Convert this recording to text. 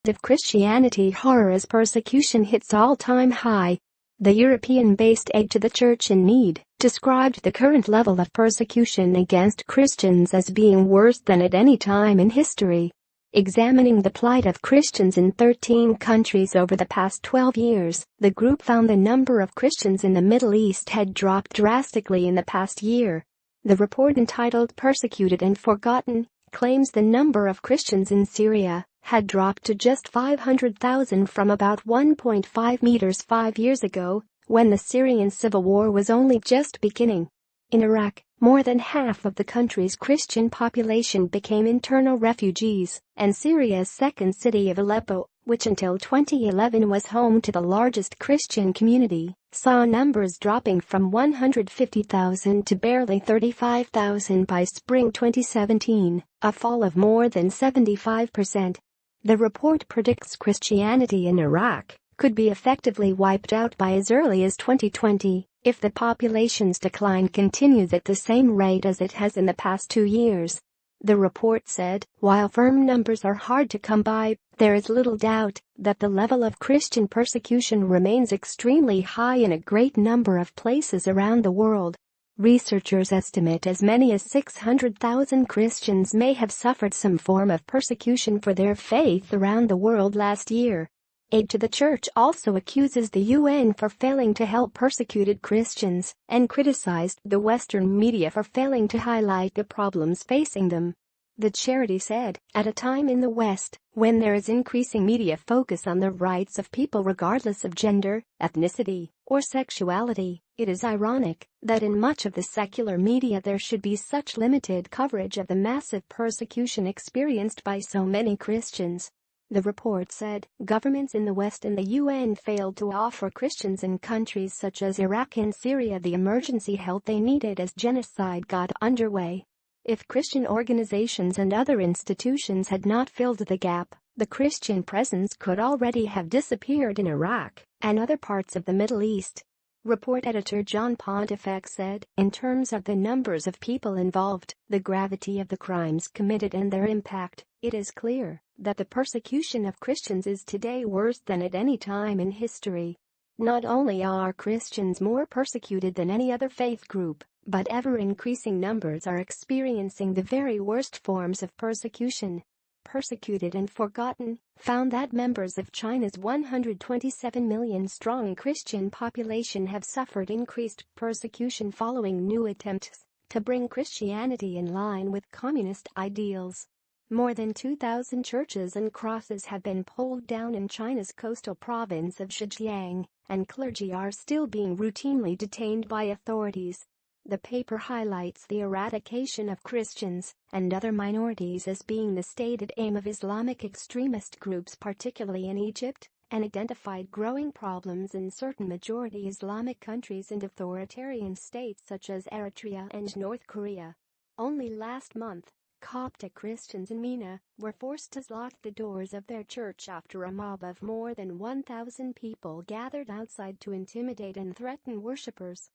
of Christianity horror as persecution hits all-time high. The European-based Aid to the Church in Need described the current level of persecution against Christians as being worse than at any time in history. Examining the plight of Christians in 13 countries over the past 12 years, the group found the number of Christians in the Middle East had dropped drastically in the past year. The report, entitled Persecuted and Forgotten, claims the number of Christians in Syria had dropped to just 500,000 from about 1.5 million 5 years ago, when the Syrian civil war was only just beginning. In Iraq, more than half of the country's Christian population became internal refugees, and Syria's second city of Aleppo, which until 2011 was home to the largest Christian community, saw numbers dropping from 150,000 to barely 35,000 by spring 2017, a fall of more than 75%. The report predicts Christianity in Iraq could be effectively wiped out by as early as 2020 if the population's decline continues at the same rate as it has in the past 2 years. The report said, while firm numbers are hard to come by, there is little doubt that the level of Christian persecution remains extremely high in a great number of places around the world. Researchers estimate as many as 600,000 Christians may have suffered some form of persecution for their faith around the world last year. Aid to the Church also accuses the UN for failing to help persecuted Christians and criticized the Western media for failing to highlight the problems facing them. The charity said, at a time in the West when there is increasing media focus on the rights of people regardless of gender, ethnicity, or sexuality, it is ironic that in much of the secular media there should be such limited coverage of the massive persecution experienced by so many Christians. The report said, governments in the West and the UN failed to offer Christians in countries such as Iraq and Syria the emergency help they needed as genocide got underway. If Christian organizations and other institutions had not filled the gap, the Christian presence could already have disappeared in Iraq and other parts of the Middle East. Report editor John Pontifex said, in terms of the numbers of people involved, the gravity of the crimes committed and their impact, it is clear that the persecution of Christians is today worse than at any time in history. Not only are Christians more persecuted than any other faith group, but ever-increasing numbers are experiencing the very worst forms of persecution. Persecuted and Forgotten found that members of China's 127 million-strong Christian population have suffered increased persecution following new attempts to bring Christianity in line with communist ideals. More than 2,000 churches and crosses have been pulled down in China's coastal province of Zhejiang, and clergy are still being routinely detained by authorities. The paper highlights the eradication of Christians and other minorities as being the stated aim of Islamic extremist groups, particularly in Egypt, and identified growing problems in certain majority Islamic countries and authoritarian states such as Eritrea and North Korea. Only last month, Coptic Christians in Mina were forced to lock the doors of their church after a mob of more than 1,000 people gathered outside to intimidate and threaten worshippers.